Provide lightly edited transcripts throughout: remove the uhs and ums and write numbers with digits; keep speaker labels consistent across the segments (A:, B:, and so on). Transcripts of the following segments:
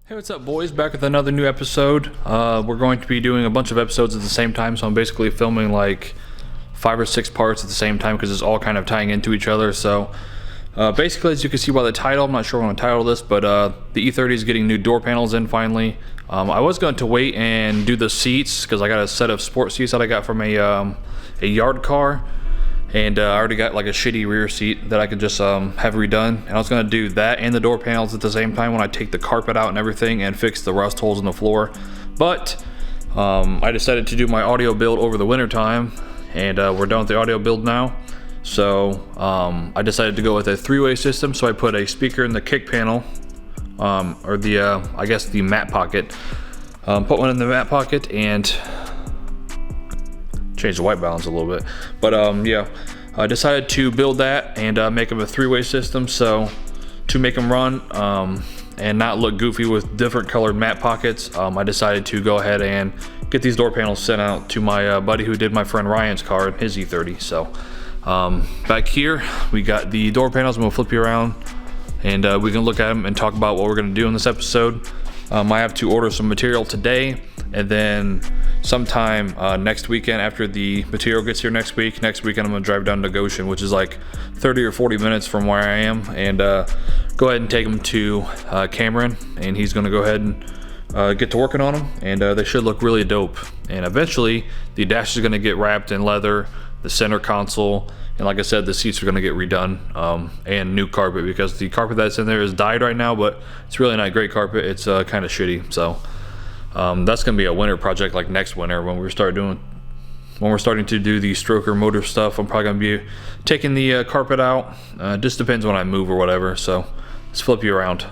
A: Hey, what's up, boys? Back with another new episode. We're going to be doing a bunch of episodes at the same time, so I'm basically filming like 5 or 6 parts at the same time because it's all kind of tying into each other. So basically, as you can see by the title, I'm not sure what I'm going to title this, but the E30 is getting new door panels in finally. I was going to wait and do the seats because I got a set of sport seats that I got from a yard car. And I already got like a shitty rear seat that I could just have redone. And I was gonna do that and the door panels at the same time when I take the carpet out and everything and fix the rust holes in the floor. But I decided to do my audio build over the winter time, and we're done with the audio build now. So I decided to go with a 3-way system. So I put a speaker in the kick panel, or the I guess the mat pocket. Put one in the mat pocket and change the white balance a little bit, but yeah, I decided to build that and make them a 3-way system, so to make them run and not look goofy with different colored mat pockets, I decided to go ahead and get these door panels sent out to my buddy who did my friend Ryan's car, his E30. So back here we got the door panels. I'm gonna flip you around and we can look at them and talk about what we're gonna do in this episode. I have to order some material today, and then sometime next weekend, after the material gets here next weekend I'm gonna drive down to Goshen, which is like 30 or 40 minutes from where I am, and go ahead and take them to Cameron, and he's gonna go ahead and get to working on them, and they should look really dope. And eventually the dash is gonna get wrapped in leather, the center console, and like I said, the seats are gonna get redone, and new carpet, because the carpet that's in there is dyed right now, but it's really not great carpet. It's kind of shitty. So that's gonna be a winter project, like next winter when we're starting to do the stroker motor stuff. I'm probably gonna be taking the carpet out. Just depends when I move or whatever. So let's flip you around.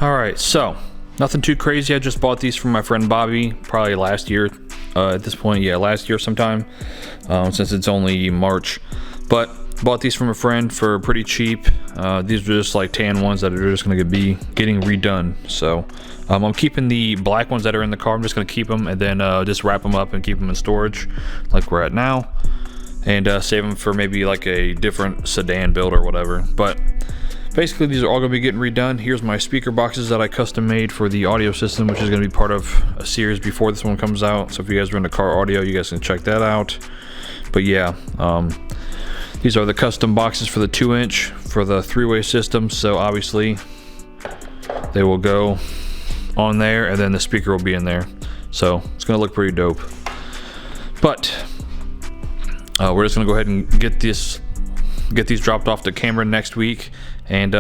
A: All right, so nothing too crazy. I just bought these from my friend Bobby probably last year. At this point, yeah, last year sometime, since it's only March. But bought these from a friend for pretty cheap. These are just like tan ones that are just gonna be getting redone. So I'm keeping the black ones that are in the car. I'm just gonna keep them and then just wrap them up and keep them in storage like we're at now, and save them for maybe like a different sedan build or whatever. But basically these are all gonna be getting redone. Here's my speaker boxes that I custom made for the audio system, which is gonna be part of a series before this one comes out. So if you guys are into car audio, you guys can check that out. But yeah, these are the custom boxes for the 2-inch for the 3-way system. So obviously they will go on there, and then the speaker will be in there. So it's gonna look pretty dope. But we're just gonna go ahead and get these dropped off to Cameron next week. And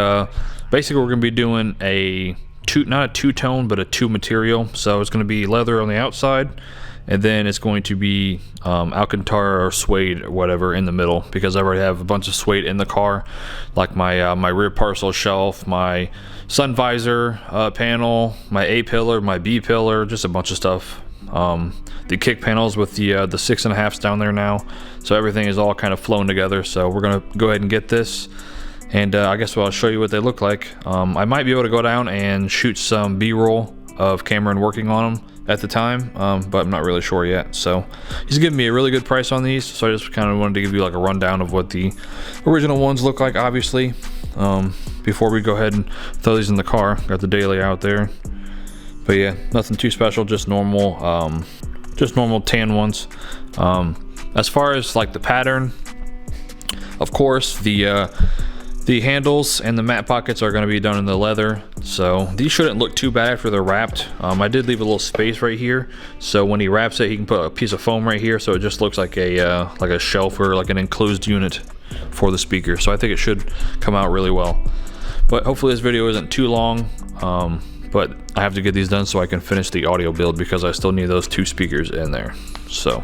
A: basically we're gonna be doing not a two-tone, but a 2 material. So it's gonna be leather on the outside, and then it's going to be Alcantara or suede or whatever in the middle, because I already have a bunch of suede in the car, like my my rear parcel shelf, my sun visor panel, my A pillar, my B pillar, just a bunch of stuff. The kick panels with the 6.5s down there now, so everything is all kind of flowing together. So we're gonna go ahead and get this, and I guess I'll show you what they look like. I might be able to go down and shoot some B-roll of Cameron working on them at the time, but I'm not really sure yet. So he's giving me a really good price on these, so I just kind of wanted to give you like a rundown of what the original ones look like, obviously, before we go ahead and throw these in the car. Got the daily out there, but yeah, nothing too special, just normal tan ones. As far as like the pattern, of course, the handles and the mat pockets are going to be done in the leather, so these shouldn't look too bad after they're wrapped. I did leave a little space right here, so when he wraps it, he can put a piece of foam right here, so it just looks like a shelf or like an enclosed unit for the speaker. So I think it should come out really well. But hopefully this video isn't too long. But I have to get these done so I can finish the audio build, because I still need those 2 speakers in there. So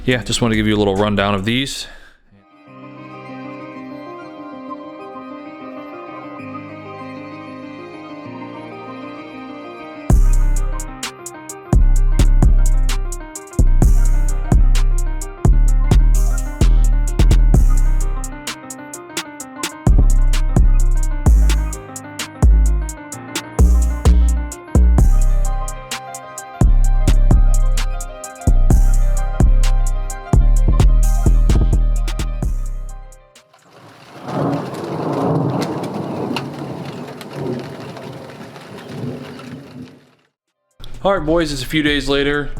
A: yeah, just want to give you a little rundown of these. Alright boys, it's a few days later.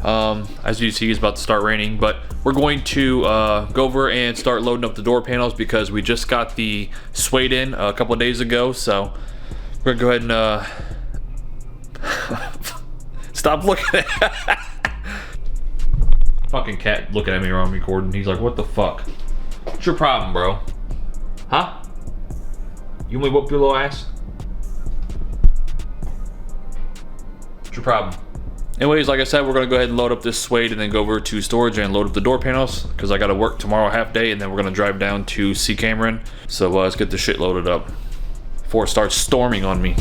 A: As you see, it's about to start raining, but we're going to go over and start loading up the door panels because we just got the suede in a couple of days ago, so we're gonna go ahead and stop looking at fucking cat looking at me while I'm recording. He's like, what the fuck? What's your problem, bro? Huh? You want me to whoop your little ass? What's your problem? Anyways, like I said, we're gonna go ahead and load up this suede and then go over to storage and load up the door panels because I gotta work tomorrow half day and then we're gonna drive down to see Cameron. So let's get this shit loaded up before it starts storming on me.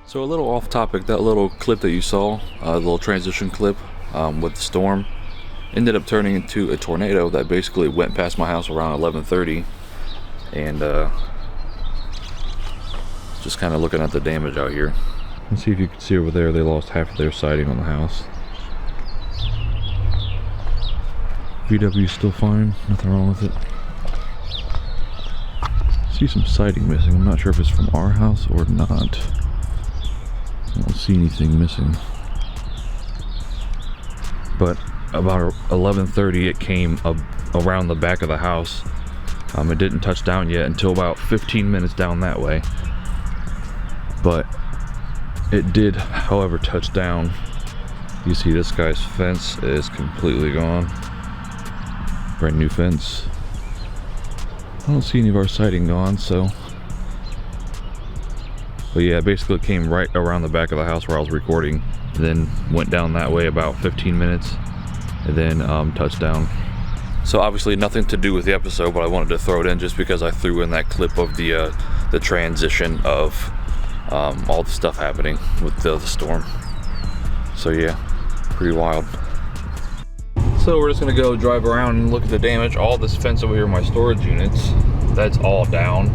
A: So a little off topic, that little clip that you saw, the little transition clip with the storm, ended up turning into a tornado that basically went past my house around 11:30, and just kind of looking at the damage out here. Let's see if you can see over there, they lost half of their siding on the house. VW still fine, nothing wrong with it. See some siding missing, I'm not sure if it's from our house or not. I don't see anything missing, but about 11:30 it came around the back of the house. It didn't touch down yet until about 15 minutes down that way, but it did, however, touch down. You see this guy's fence is completely gone, brand new fence. I don't see any of our siding gone, so. But yeah, basically it came right around the back of the house where I was recording, and then went down that way about 15 minutes, and then touched down. So obviously nothing to do with the episode, but I wanted to throw it in just because I threw in that clip of the transition of all the stuff happening with the storm. So yeah, pretty wild. So we're just gonna go drive around and look at the damage. All this fence over here in my storage units, that's all down.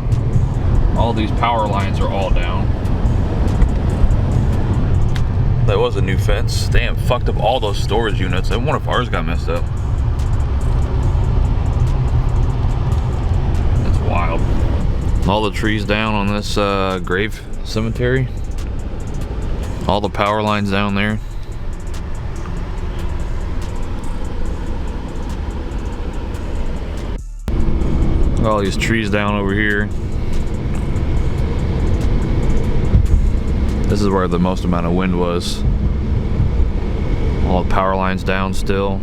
A: All these power lines are all down. That was a new fence. Damn, fucked up all those storage units. I wonder if ours got messed up. That's wild. All the trees down on this grave cemetery. All the power lines down there. All these trees down over here. This is where the most amount of wind was. All the power lines down still.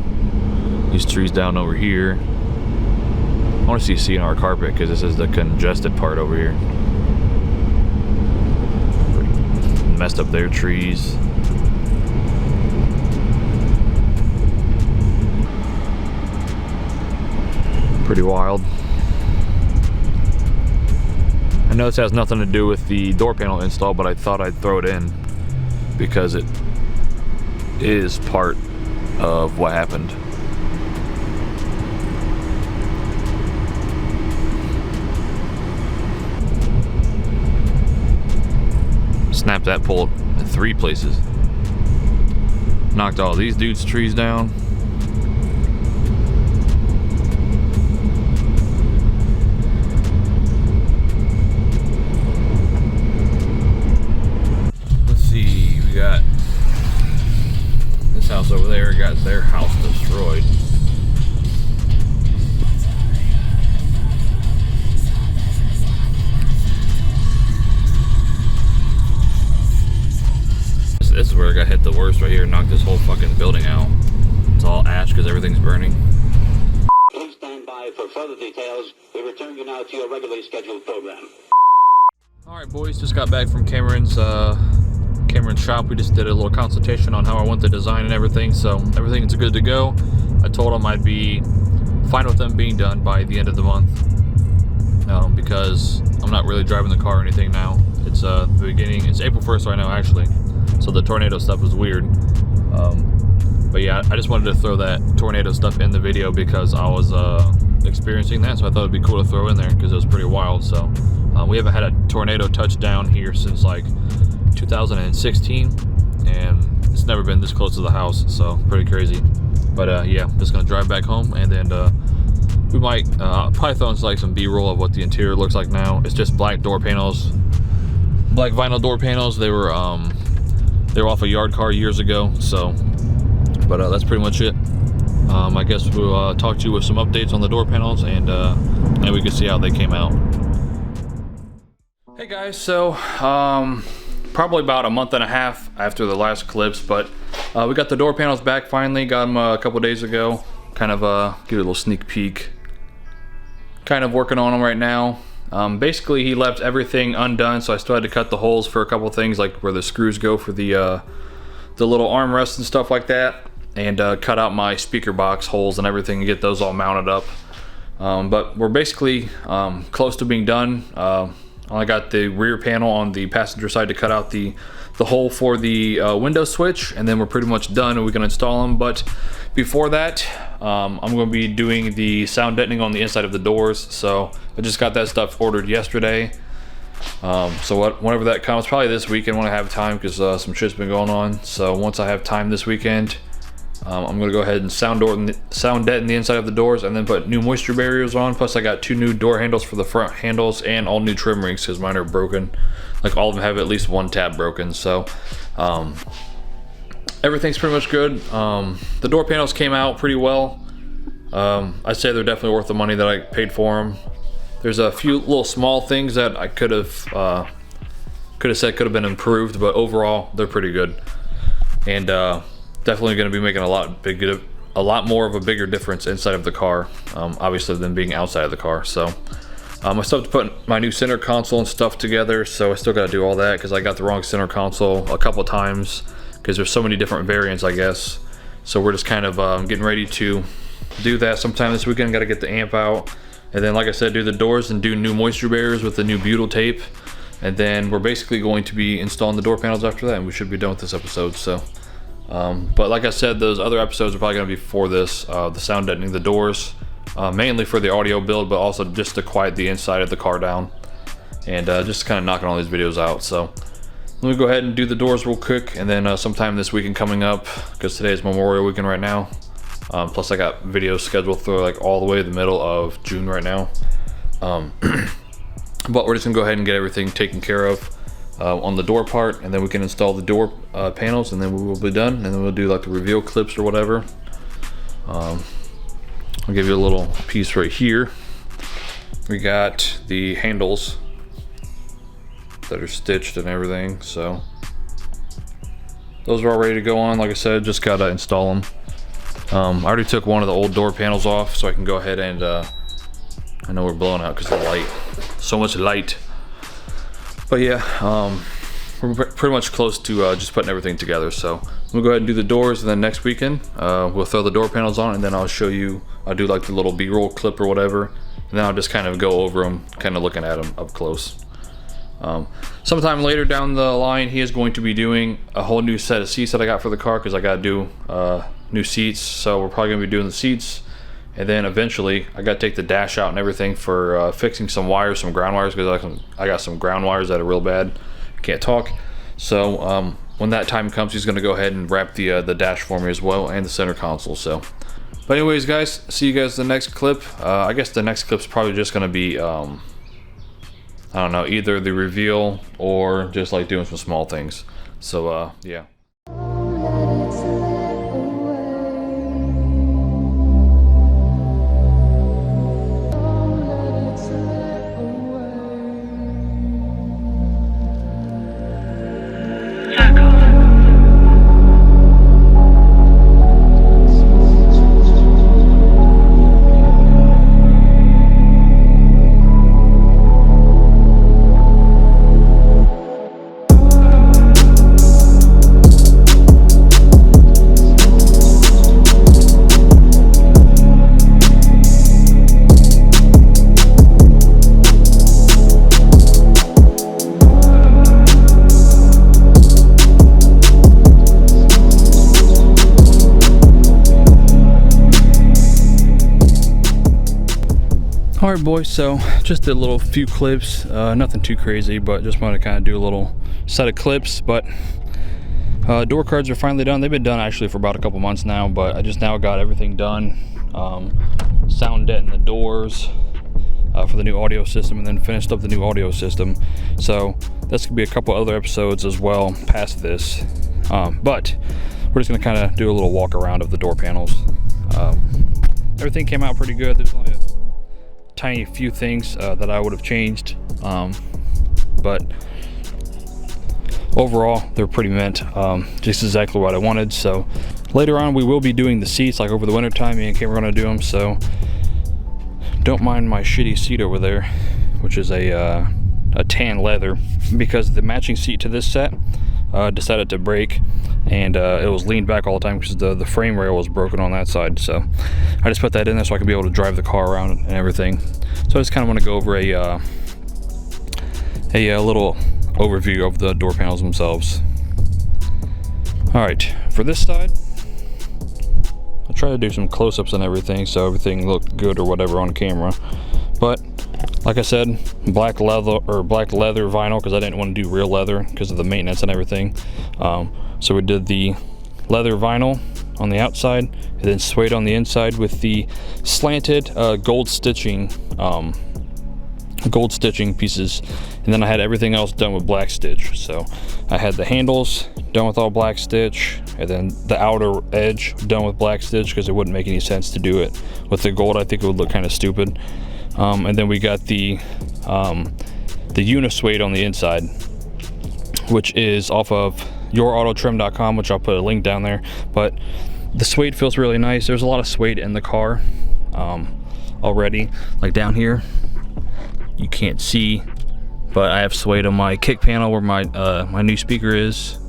A: These trees down over here. I want to see CNR carpet because this is the congested part over here. Messed up their trees. Pretty wild. I know this has nothing to do with the door panel install, but I thought I'd throw it in because it is part of what happened. Snapped that pole in 3 places. Knocked all these dudes' trees down. Got this house over there, got their house destroyed. This is where I got hit the worst right here, knocked this whole fucking building out. It's all ash because everything's burning.
B: Please stand by for further details. We return you now to your regularly scheduled program.
A: Alright boys, just got back from Cameron's shop. We just did a little consultation on how I want the design and everything, so everything's good to go. I told him I'd be fine with them being done by the end of the month, because I'm not really driving the car or anything now. It's been the beginning. It's April 1st right now, actually, so the tornado stuff is weird. But yeah, I just wanted to throw that tornado stuff in the video because I was experiencing that, so I thought it'd be cool to throw in there because it was pretty wild. So we haven't had a tornado touchdown here since like 2016, and it's never been this close to the house, so pretty crazy. But yeah, just gonna drive back home, and then we might probably throw in like some B-roll of what the interior looks like now. It's just black door panels, black vinyl door panels. They were off a yard car years ago, so. But that's pretty much it. I guess we'll talk to you with some updates on the door panels, and we can see how they came out. Hey guys, so probably about a month and a half after the last clips, but we got the door panels back finally. Got them a couple days ago. Kind of give it a little sneak peek. Kind of working on them right now. Basically, he left everything undone, so I still had to cut the holes for a couple things, like where the screws go for the little armrests and stuff like that, and cut out my speaker box holes and everything and get those all mounted up. But we're basically close to being done. I got the rear panel on the passenger side to cut out the hole for the window switch, and then we're pretty much done and we can install them. But before that, I'm going to be doing the sound deadening on the inside of the doors. So I just got that stuff ordered yesterday. So whenever that comes, probably this weekend when I have time, because some shit's been going on. So once I have time this weekend, I'm gonna go ahead and sound deaden the inside of the doors, and then put new moisture barriers on. Plus I got 2 new door handles for the front handles, and all new trim rings because mine are broken. Like all of them have at least 1 tab broken. So everything's pretty much good. The door panels came out pretty well. I'd say they're definitely worth the money that I paid for them. There's a few little small things that I could have said could have been improved, but overall they're pretty good, and definitely going to be making a lot more of a bigger difference inside of the car, obviously, than being outside of the car. So I still have to put my new center console and stuff together, so I still got to do all that because I got the wrong center console a couple times because there's so many different variants, I guess. So we're just kind of getting ready to do that sometime this weekend. Got to get the amp out. And then, like I said, do the doors and do new moisture barriers with the new butyl tape. And then we're basically going to be installing the door panels after that, and we should be done with this episode. So, but like I said, those other episodes are probably going to be for this, the sound deadening the doors, mainly for the audio build, but also just to quiet the inside of the car down, and just kind of knocking all these videos out. So let me go ahead and do the doors real quick, and then sometime this weekend coming up, because today is Memorial Weekend right now. Plus I got videos scheduled through like all the way to the middle of June right now. But we're just gonna go ahead and get everything taken care of on the door part, and then we can install the door panels, and then we will be done, and then we'll do like the reveal clips or whatever. I'll give you a little piece right here. We got the handles that are stitched and everything, so those are all ready to go on. Like I said, just gotta install them. I already took one of the old door panels off, so I can go ahead and I know we're blowing out because of the light, so much light. But yeah, we're pretty much close to just putting everything together. So we'll go ahead and do the doors, and then next weekend we'll throw the door panels on, and then I'll show you. I'll do like the little B-roll clip or whatever, and then I'll just kind of go over them, kind of looking at them up close. Sometime later down the line, he is going to be doing a whole new set of seats that I got for the car, because I got to do new seats. So we're probably going to be doing the seats, and then eventually I got to take the dash out and everything for fixing some wires, some ground wires, because I got some ground wires that are real bad. Can't talk. So when that time comes, he's going to go ahead and wrap the dash for me as well, and the center console. So, but anyways, guys, see you guys in the next clip. I guess the next clip's probably just going to be I don't know, either the reveal or just like doing some small things. So yeah. Alright boys, so just did a little few clips, nothing too crazy, but just wanted to kind of do a little set of clips. But door cards are finally done. They've been done actually for about a couple months now, but I just now got everything done. Sound deadened the doors for the new audio system, and then finished up the new audio system. So that's gonna be a couple other episodes as well past this, but we're just gonna kind of do a little walk around of the door panels. Everything came out pretty good. There's only a tiny few things that I would have changed, but overall they're pretty mint, just exactly what I wanted. So later on we will be doing the seats, like over the winter time. Me and Kim are going to do them, so don't mind my shitty seat over there, which is a tan leather, because the matching seat to this set decided to break, and it was leaned back all the time because the frame rail was broken on that side. So I just put that in there so I can be able to drive the car around and everything. So I just kind of want to go over a little overview of the door panels themselves. Alright, for this side, I'll try to do some close-ups and everything so everything looked good or whatever on camera. But like I said, black leather vinyl, because I didn't want to do real leather because of the maintenance and everything. So we did the leather vinyl on the outside, and then suede on the inside with the slanted gold stitching pieces, and then I had everything else done with black stitch. So I had the handles done with all black stitch, and then the outer edge done with black stitch, because it wouldn't make any sense to do it with the gold. I think it would look kind of stupid. And then we got the Unisuede on the inside, which is off of yourautotrim.com, which I'll put a link down there. But the suede feels really nice. There's a lot of suede in the car already. Like down here, you can't see, but I have suede on my kick panel where my new speaker is.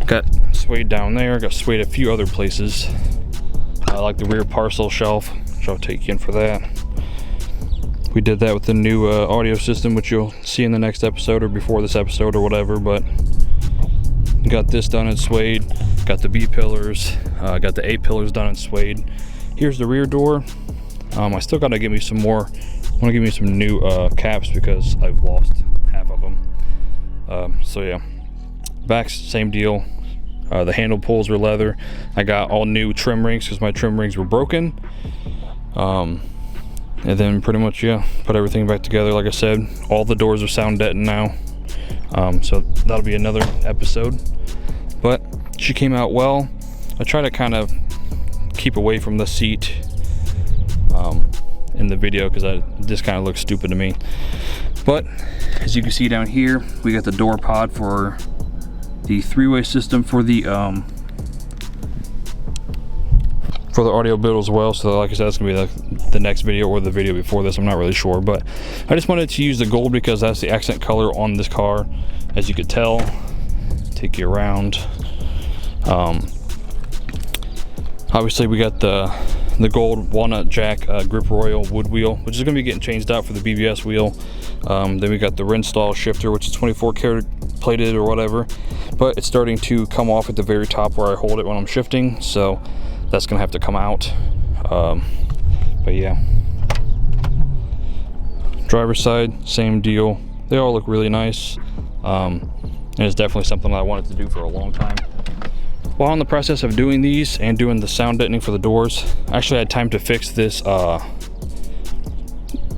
A: Got suede down there. Got suede a few other places. I like the rear parcel shelf, which I'll take you in for that. We did that with the new audio system, which you'll see in the next episode or before this episode or whatever. But got this done in suede. Got the B pillars. Got the A pillars done in suede. Here's the rear door. I still got to get me some more. I want to give me some new caps because I've lost half of them. So yeah, back same deal. The handle pulls were leather. I got all new trim rings because my trim rings were broken. And then pretty much, yeah, put everything back together. Like I said, all the doors are sound deadened now. So that'll be another episode. But she came out well. I try to kind of keep away from the seat in the video because this kind of looks stupid to me. But as you can see down here, we got the door pod for the three-way system for the audio build as well. So like I said, that's gonna be the next video or the video before this, I'm not really sure. But I just wanted to use the gold because that's the accent color on this car, as you could tell. Take you around. Obviously we got the gold walnut jack grip royal wood wheel, which is gonna be getting changed out for the BBS wheel. Then we got the Rinstall shifter, which is 24 karat plated or whatever, but it's starting to come off at the very top where I hold it when I'm shifting, so that's gonna have to come out. But yeah, driver's side, same deal. They all look really nice, and it's definitely something I wanted to do for a long time. While in the process of doing these and doing the sound deadening for the doors, I actually had time to fix this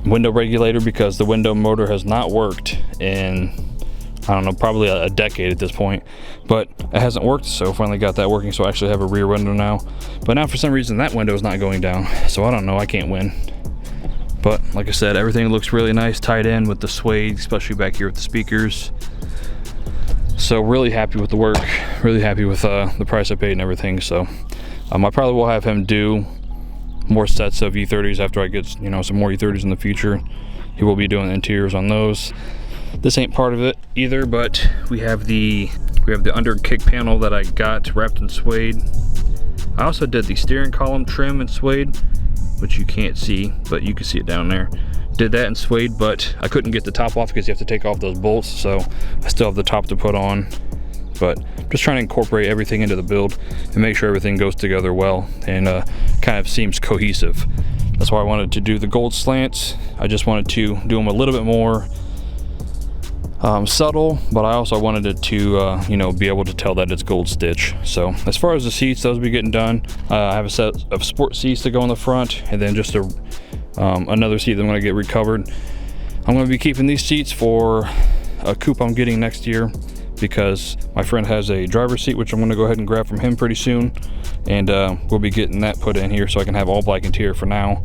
A: window regulator because the window motor has not worked in, I don't know, probably a decade at this point, but it hasn't worked. So finally got that working, so I actually have a rear window now. But now for some reason that window is not going down, so I don't know, I can't win. But like I said, everything looks really nice, tied in with the suede, especially back here with the speakers. So really happy with the work, really happy with the price I paid and everything. So I probably will have him do more sets of E30s after I get, you know, some more E30s in the future. He will be doing interiors on those. This ain't part of it either, but we have the under kick panel that I got wrapped in suede. I also did the steering column trim in suede, which you can't see, but you can see it down there. Did that in suede, but I couldn't get the top off because you have to take off those bolts, so I still have the top to put on. But just trying to incorporate everything into the build and make sure everything goes together well and kind of seems cohesive. That's why I wanted to do the gold slants. I just wanted to do them a little bit more subtle, but I also wanted it to you know, be able to tell that it's gold stitch. So as far as the seats, those will be getting done. I have a set of sport seats to go in the front, and then just another seat that I'm going to get recovered. I'm going to be keeping these seats for a coupe I'm getting next year, because my friend has a driver's seat which I'm going to go ahead and grab from him pretty soon, and we'll be getting that put in here so I can have all black interior for now.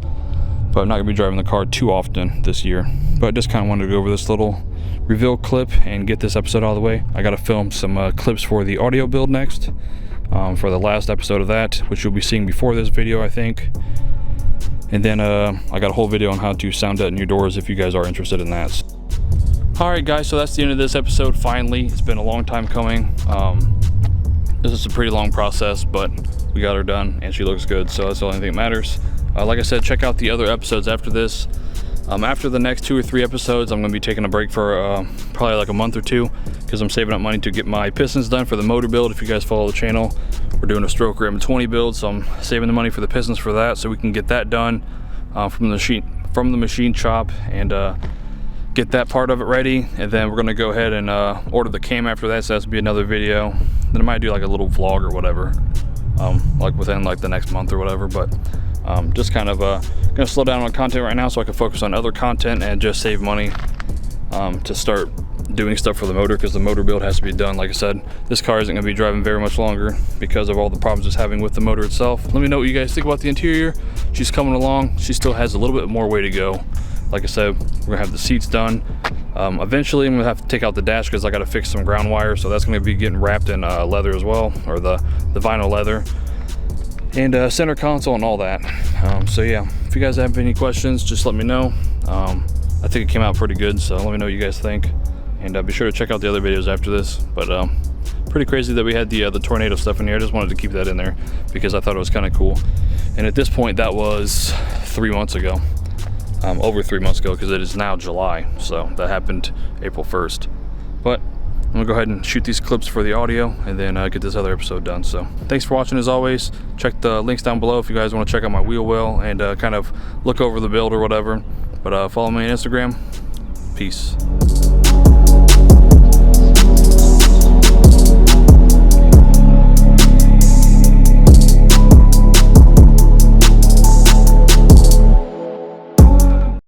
A: But I'm not going to be driving the car too often this year. But I just kind of wanted to go over this little reveal clip and get this episode out of the way. I got to film some clips for the audio build next, for the last episode of that, which you'll be seeing before this video, I think. And then I got a whole video on how to sound deaden your doors if you guys are interested in that. Alright guys, so that's the end of this episode finally. It's been a long time coming. This is a pretty long process, but we got her done and she looks good, so that's the only thing that matters. Like I said, check out the other episodes after this. After the next 2 or 3 episodes, I'm going to be taking a break for probably like a month or 2, because I'm saving up money to get my pistons done for the motor build. If you guys follow the channel, we're doing a stroker M20 build, so I'm saving the money for the pistons for that, so we can get that done from the machine shop, and get that part of it ready. And then we're going to go ahead and order the cam after that, so that's going to be another video. Then I might do like a little vlog or whatever, like within like the next month or whatever. But just kind of gonna slow down on content right now so I can focus on other content and just save money to start doing stuff for the motor, because the motor build has to be done. Like I said, this car isn't gonna be driving very much longer because of all the problems it's having with the motor itself. Let me know what you guys think about the interior. She's coming along. She still has a little bit more way to go. Like I said, we're gonna have the seats done. Eventually I'm gonna have to take out the dash because I gotta fix some ground wire, so that's gonna be getting wrapped in leather as well, or the vinyl leather, and center console and all that. So yeah, if you guys have any questions, just let me know. I think it came out pretty good, so let me know what you guys think, and be sure to check out the other videos after this. But pretty crazy that we had the tornado stuff in here. I just wanted to keep that in there because I thought it was kind of cool. And at this point, that was 3 months ago. Over 3 months ago, because it is now July, so that happened April 1st. But I'm gonna go ahead and shoot these clips for the audio, and then get this other episode done. So thanks for watching as always. Check the links down below if you guys want to check out my Wheelwell and kind of look over the build or whatever. But follow me on Instagram. Peace.